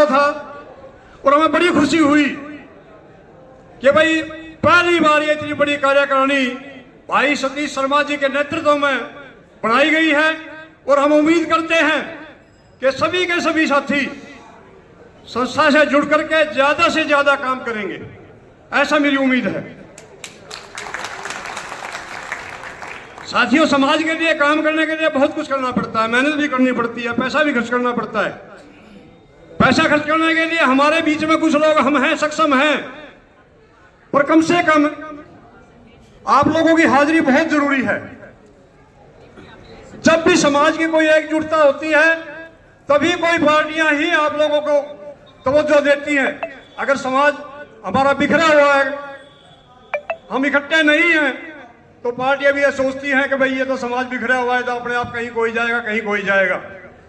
था और हमें बड़ी खुशी हुई कि भाई पहली बार ये इतनी बड़ी कार्यकारिणी भाई सतीश शर्मा जी के नेतृत्व में बनाई गई है और हम उम्मीद करते हैं कि सभी के सभी साथी संस्था से जुड़ करके ज्यादा से ज्यादा काम करेंगे, ऐसा मेरी उम्मीद है। साथियों, समाज के लिए काम करने के लिए बहुत कुछ करना पड़ता है, मेहनत भी करनी पड़ती है, पैसा भी खर्च करना पड़ता है। पैसा खर्च करने के लिए हमारे बीच में कुछ लोग हम हैं, सक्षम हैं, पर कम से कम आप लोगों की हाजिरी बहुत जरूरी है। जब भी समाज की कोई एकजुटता होती है तभी कोई पार्टियां ही आप लोगों को तवज्जो देती हैं। अगर समाज हमारा बिखरा हुआ है, हम इकट्ठे नहीं हैं, तो पार्टियां भी ये सोचती हैं कि भाई ये तो समाज बिखरा हुआ है, तो अपने आप कहीं कोई जाएगा कहीं कोई जाएगा।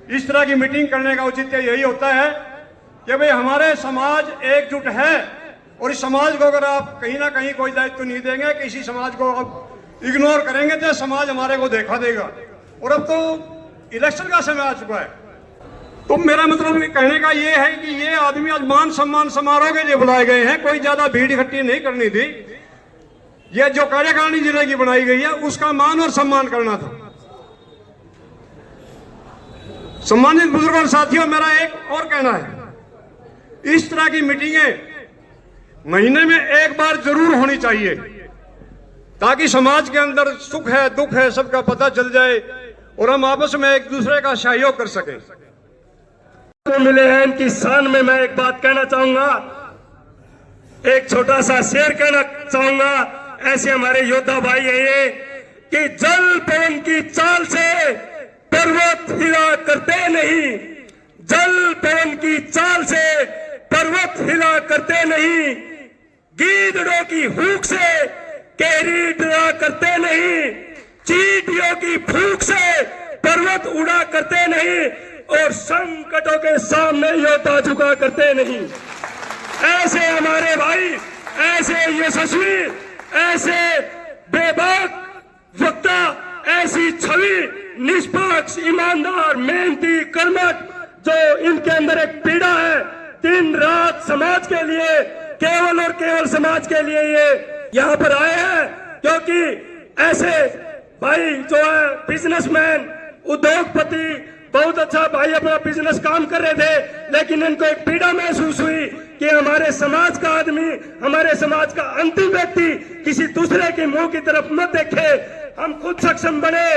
इस तरह की मीटिंग करने का औचित्य यही होता है कि भाई हमारे समाज एकजुट है और इस समाज को अगर आप कहीं ना कहीं कोई दायित्व नहीं देंगे, किसी समाज को आप इग्नोर करेंगे, तो समाज हमारे को देखा देगा। और अब तो इलेक्शन का समय आ चुका है, तो मेरा मतलब कहने का ये है कि ये आदमी आज मान सम्मान समारोह के लिए बुलाए गए हैं, कोई ज्यादा भीड़ इकट्ठी नहीं करनी थी। ये जो कार्यकारिणी जिले की बनाई गई है उसका मान और सम्मान करना था। सम्मानित बुजुर्गों और साथियों, मेरा एक और कहना है, इस तरह की मीटिंगें महीने में एक बार जरूर होनी चाहिए ताकि समाज के अंदर सुख है दुख है सबका पता चल जाए और हम आपस में एक दूसरे का सहयोग कर सकें। तो मिले हैं, इनकी शान में मैं एक बात कहना चाहूंगा, एक छोटा सा शेर कहना चाहूंगा। ऐसे हमारे योद्धा भाई है ये कि जल पवन की चाल से पर्वत हिला करते नहीं, जल पवन की चाल से पर्वत हिला करते नहीं, गीदड़ों की हूक से केरी डरा करते नहीं, चींटियों की फूंक से पर्वत उड़ा करते नहीं और संकटों के सामने योद्धा झुका करते नहीं। ऐसे हमारे भाई, ऐसे यशस्वी, ऐसे बेबाक वक्ता, ऐसी छवि, निष्पक्ष, ईमानदार, मेहनती, कर्मठ, जो इनके अंदर एक पीड़ा है, दिन रात समाज के लिए, केवल और केवल समाज के लिए ये यहाँ पर आए हैं। क्योंकि ऐसे भाई जो है बिजनेसमैन, उद्योगपति, बहुत अच्छा भाई अपना बिजनेस काम कर रहे थे, लेकिन इनको एक पीड़ा महसूस हुई कि हमारे समाज का आदमी, हमारे समाज का अंतिम व्यक्ति किसी दूसरे के मुंह की तरफ मत देखे, हम खुद सक्षम बने,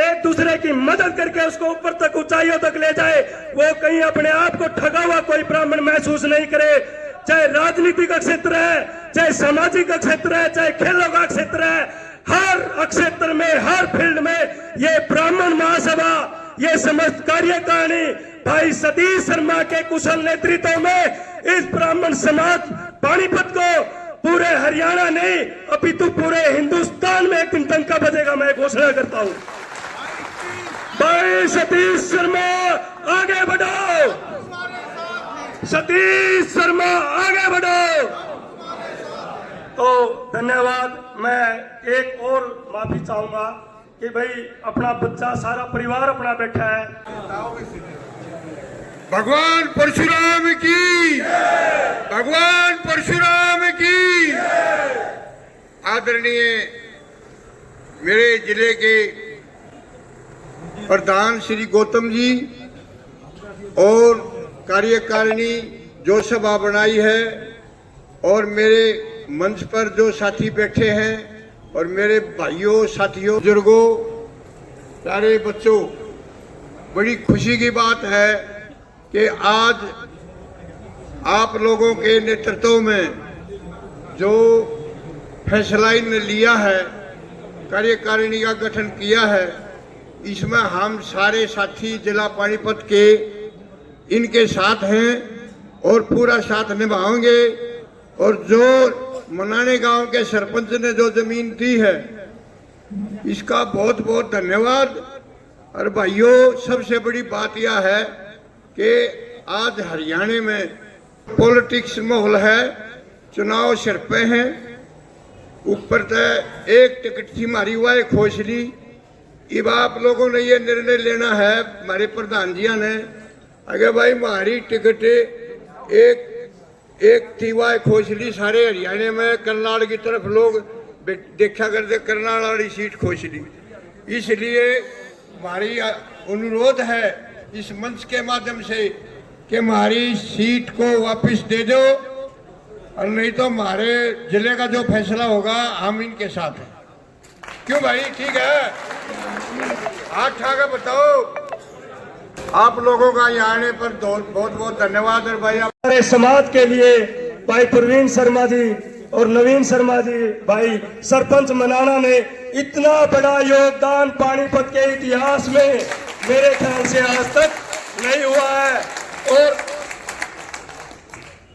एक दूसरे की मदद करके उसको ऊपर तक, ऊंचाइयों तक ले जाए, वो कहीं अपने आप को ठगा हुआ कोई ब्राह्मण महसूस नहीं करे। चाहे राजनीति का क्षेत्र है, चाहे सामाजिक का क्षेत्र है, चाहे खेलों का क्षेत्र है, हर क्षेत्र में, हर फील्ड में ये ब्राह्मण महासभा, ये समस्त कार्यकारिणी भाई सतीश शर्मा के कुशल नेतृत्व में इस ब्राह्मण समाज पानीपत को पूरे हरियाणा नहीं अपितु पूरे हिंदुस्तान में एक दिन डंका बजेगा, मैं घोषणा करता हूं। भाई सतीश शर्मा आगे बढ़ो, सतीश शर्मा आगे बढ़ो। तो धन्यवाद। मैं एक और माफी चाहूंगा कि भाई अपना बच्चा, सारा परिवार अपना बैठा है। भगवान परशुराम की, भगवान परशुराम की। आदरणीय मेरे जिले के प्रधान श्री गौतम जी और कार्यकारिणी जो सभा बनाई है, और मेरे मंच पर जो साथी बैठे हैं, और मेरे भाइयों, साथियों, बुजुर्गों, प्यारे बच्चों, बड़ी खुशी की बात है कि आज आप लोगों के नेतृत्व में जो फैसला ने लिया है, कार्यकारिणी का गठन किया है, इसमें हम सारे साथी जिला पानीपत के इनके साथ हैं और पूरा साथ निभाएंगे। और जो मनाने गांव के सरपंच ने जो जमीन दी है, इसका बहुत बहुत धन्यवाद। और भाइयों, सबसे बड़ी बात यह है कि आज हरियाणा में पॉलिटिक्स माहौल है, चुनाव सिर पे हैं, ऊपर से एक टिकट थी मारी हुआ है खोसली। अब आप लोगों ने ये निर्णय लेना है, हमारे प्रधान जी ने, अगर भाई हमारी टिकट एक TY खोसली सारे हरियाणा में, करनाल की तरफ लोग देखा करते करनाल वाली सीट खोसली। इसलिए हमारी अनुरोध है इस मंच के माध्यम से कि हमारी सीट को वापस दे दो, और नहीं तो हमारे जिले का जो फैसला होगा हम इनके साथ हैं। क्यों भाई, ठीक है? हाथ उठा के बताओ। आप लोगों का यहाँ आने पर बहुत बहुत धन्यवाद। और भाई हमारे समाज के लिए भाई प्रवीण शर्मा जी और नवीन शर्मा जी, भाई सरपंच मनाना ने इतना बड़ा योगदान पानीपत के इतिहास में मेरे ख्याल से आज तक नहीं हुआ है। और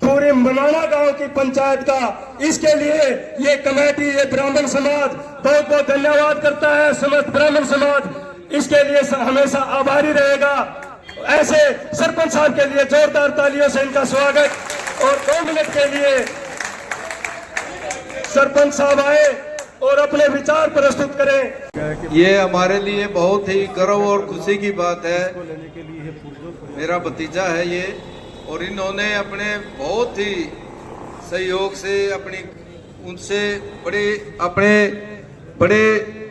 पूरे मनाना गांव की पंचायत का इसके लिए ये कमेटी, ये ब्राह्मण समाज बहुत बहुत धन्यवाद करता है। समस्त ब्राह्मण समाज इसके लिए हमेशा आभारी रहेगा। ऐसे सरपंच साहब के लिए जोरदार तालियों से इनका स्वागत। और 2 मिनट के लिए सरपंच साहब आए और अपने विचार प्रस्तुत करें। ये हमारे लिए बहुत ही गर्व और खुशी की बात है। मेरा भतीजा है ये, और इन्होंने अपने बहुत ही सहयोग से अपने बड़े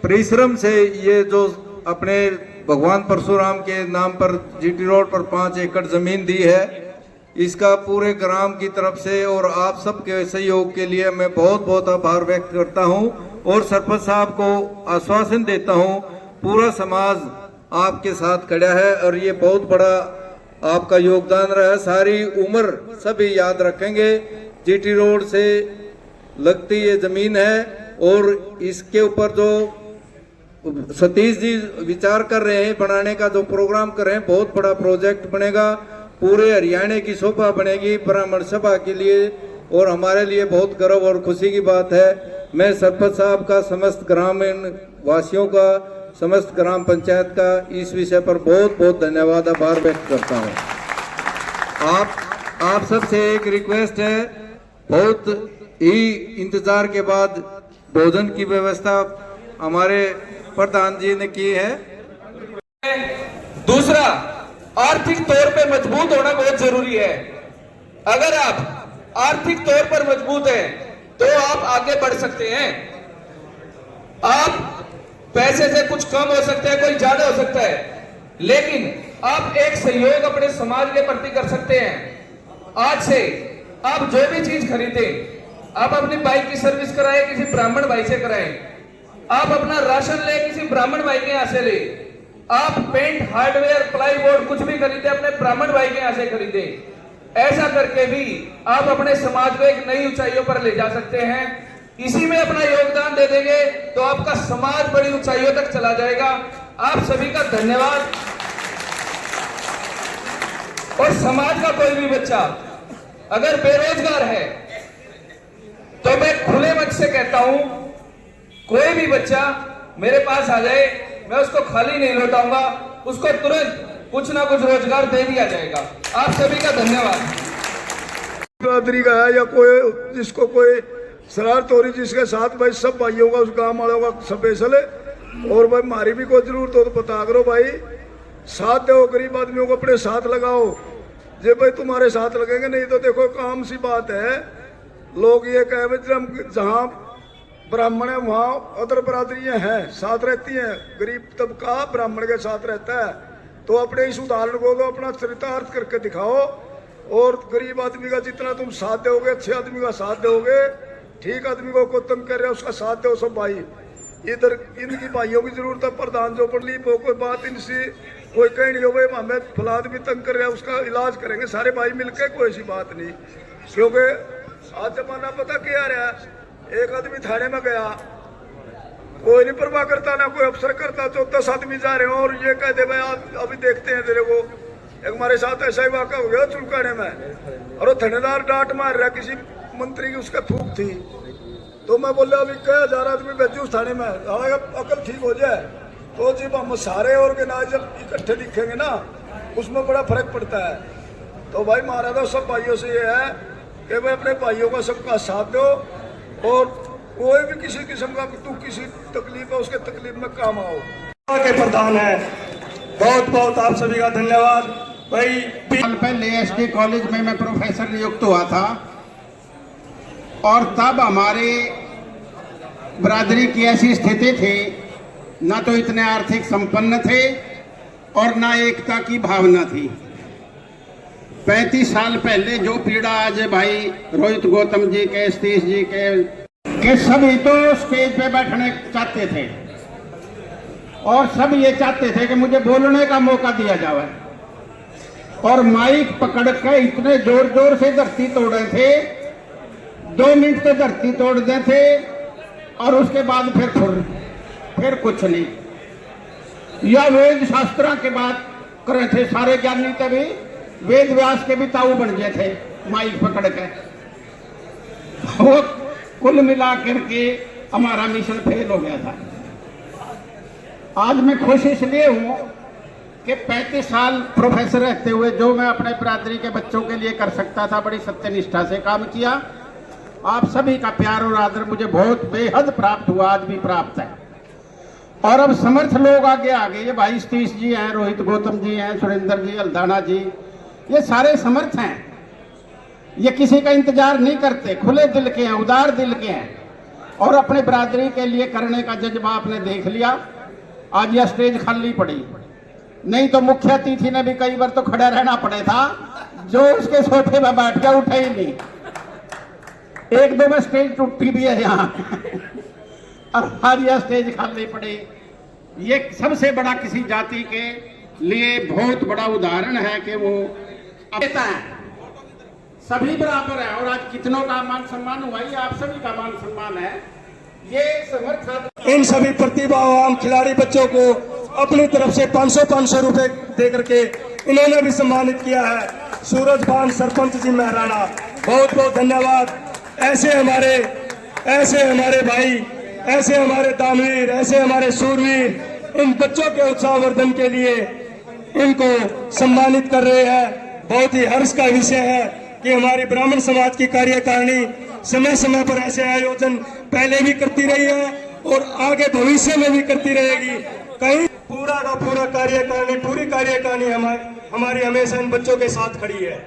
परिश्रम से ये जो अपने भगवान परशुराम के नाम पर GT रोड पर 5 एकड़ जमीन दी है, इसका पूरे ग्राम की तरफ से और आप सबके सहयोग के लिए मैं बहुत बहुत आभार व्यक्त करता हूं। और सरपंच साहब को आश्वासन देता हूं, पूरा समाज आपके साथ खड़ा है और ये बहुत बड़ा आपका योगदान रहा है। सारी उम्र सभी याद रखेंगे। GT रोड से लगती ये जमीन है, और इसके ऊपर जो सतीश जी विचार कर रहे हैं बनाने का, जो प्रोग्राम कर रहे हैं, बहुत बड़ा प्रोजेक्ट बनेगा। पूरे हरियाणा की शोभा बनेगी ब्राह्मण सभा के लिए, और हमारे लिए बहुत गर्व और खुशी की बात है। मैं सरपंच साहब का, समस्त ग्रामीण वासियों का, समस्त ग्राम पंचायत का इस विषय पर बहुत बहुत धन्यवाद, आभार व्यक्त करता हूँ। आप सबसे एक रिक्वेस्ट है, बहुत ही इंतजार के बाद भोजन की व्यवस्था हमारे प्रधान जी ने की है। दूसरा, आर्थिक तौर पे मजबूत होना बहुत जरूरी है। अगर आप आर्थिक तौर पर मजबूत हैं तो आप आगे बढ़ सकते हैं। आप पैसे से कुछ कम हो सकते हैं, कोई ज्यादा हो सकता है, लेकिन आप एक सहयोग अपने समाज के प्रति कर सकते हैं। आज से आप जो भी चीज खरीदें, आप अपनी बाइक की सर्विस कराएं, किसी ब्राह्मण भाई से कराएं। आप अपना राशन ले, किसी ब्राह्मण भाई के यहाँ से ले। आप पेंट, हार्डवेयर, प्लाईवुड कुछ भी खरीदे, अपने ब्राह्मण भाई के यहाँ से खरीदे। ऐसा करके भी आप अपने समाज को एक नई ऊंचाइयों पर ले जा सकते हैं। इसी में अपना योगदान दे देंगे तो आपका समाज बड़ी ऊंचाइयों तक चला जाएगा। आप सभी का धन्यवाद। और समाज का कोई भी बच्चा अगर बेरोजगार है तो मैं खुले मन से कहता हूं, कोई भी बच्चा मेरे पास आ जाए, मैं उसको खाली नहीं लौटाऊंगा, उसको तुरंत कुछ ना कुछ रोजगार दे दिया जाएगा। आप सभी का धन्यवाद। बिरादरी का है या कोई जिसको कोई शरारत हो रही, जिसके साथ भाई सब भाइयों का, उस गाँव वालों का स्पेशल है। और भाई हमारी भी कोई जरूरत हो तो बता करो भाई, साथ दो, गरीब आदमियों को अपने साथ लगाओ। जे भाई तुम्हारे साथ लगेंगे नहीं तो देखो काम सी बात है। लोग ये कहे जहाँ ब्राह्मण है वहाँ अदर बिरादरियाँ हैं, साथ रहती हैं। गरीब तबका ब्राह्मण के साथ रहता है, तो अपने इस उदाहरण को तो अपना चरितार्थ करके दिखाओ। और गरीब आदमी का जितना तुम साथ दोगे, अच्छे आदमी का साथ दोगे, ठीक आदमी को तंग कर रहे हो उसका साथ दो। सब भाई इधर इनकी भाइयों की जरूरत है। प्रधान जो पढ़ ली वो कोई बात इनसे कोई कहीं नहीं हो गई, हमें फला आदमी तंग कर रहा है, उसका इलाज करेंगे सारे भाई मिलकर, कोई सी बात नहीं। क्योंकि आज जमाना पता क्या रहा है, एक आदमी थाने में गया, कोई नहीं परवाह करता, ना कोई अफसर करता, 14 आदमी जा रहे हो और ये कह दे भाई आप अभी देखते हैं तेरे को। एक हमारे साथ ऐसा ही वाक़ा हो गया चुलकाने में, और वो थानेदार डांट मार रहा, किसी मंत्री की उसका थूक थी। तो मैं बोला अभी कई 1000 आदमी भेजू उस थाने में, अकल ठीक हो जाए। तो जब हम सारे ऑर्गेनाइजर इकट्ठे दिखेंगे ना, उसमें बड़ा फर्क पड़ता है। तो भाई हमारा तो सब भाइयों से ये है कि भाई अपने भाइयों का सबका साथ दो, और कोई भी किसी किस्म का तू किसी तकलीफ है उसके तकलीफ में काम आओ। के प्रधान है, बहुत बहुत आप सभी का धन्यवाद। भाई साल पहले एसके कॉलेज में मैं प्रोफेसर नियुक्त हुआ था और तब हमारे बरादरी की ऐसी स्थिति थी, ना तो इतने आर्थिक संपन्न थे और ना एकता की भावना थी। 35 साल पहले जो पीड़ा आज भाई रोहित गौतम जी के, सतीश जी के सभी तो स्टेज पे बैठने चाहते थे और सब ये चाहते थे कि मुझे बोलने का मौका दिया जाए, और माइक पकड़ के इतने जोर जोर से धरती तोड़े थे, 2 मिनट तो धरती तोड़ दे थे और उसके बाद फिर कुछ नहीं। या वेद शास्त्रों के बात करे थे सारे ज्ञानी, तभी वेद व्यास के भी ताऊ बन गए थे माइक पकड़ के। वो कुल मिला करके हमारा मिशन फेल हो गया था। आज मैं खुश इसलिए हूं कि 35 साल प्रोफेसर रहते हुए जो मैं अपने बरादरी के बच्चों के लिए कर सकता था, बड़ी सत्यनिष्ठा से काम किया। आप सभी का प्यार और आदर मुझे बहुत बेहद प्राप्त हुआ, आज भी प्राप्त है। और अब समर्थ लोग आगे आ गए, ये भाई सतीश जी हैं, रोहित गौतम जी हैं, सुरेंद्र जी, अल्दाना जी, ये सारे समर्थ हैं। ये किसी का इंतजार नहीं करते, खुले दिल के हैं, उदार दिल के हैं और अपने बरादरी के लिए करने का जज्बा आपने देख लिया। आज यह स्टेज खाली पड़ी, नहीं तो मुख्य अतिथि ने भी कई बार तो खड़ा रहना पड़े था, जो उसके सोफे में बैठ गया उठे ही नहीं। 1-2 में स्टेज टूटी भी है यहाँ और आज यह स्टेज खाली पड़ी। ये सबसे बड़ा किसी जाति के लिए बहुत बड़ा उदाहरण है कि वो देता है, सभी बराबर है। और आज कितनों का मान सम्मान हुआ, ये आप सभी का मान सम्मान है। ये समर्थ इन सभी प्रतिभावान खिलाड़ी बच्चों को अपनी तरफ से 500 रुपए दे करके इन्होंने भी सम्मानित किया है। सूरजभान सरपंच जी महराणा, बहुत बहुत धन्यवाद। ऐसे हमारे भाई, ऐसे हमारे दानवीर, ऐसे हमारे सूरवीर इन बच्चों के उत्साहवर्धन के लिए इनको सम्मानित कर रहे हैं। बहुत ही हर्ष का विषय है कि हमारी ब्राह्मण समाज की कार्यकारिणी समय समय पर ऐसे आयोजन पहले भी करती रही है और आगे भविष्य में भी करती रहेगी। कहीं पूरा का पूरा कार्यकारिणी, पूरी कार्यकारिणी हमारी हमेशा इन बच्चों के साथ खड़ी है।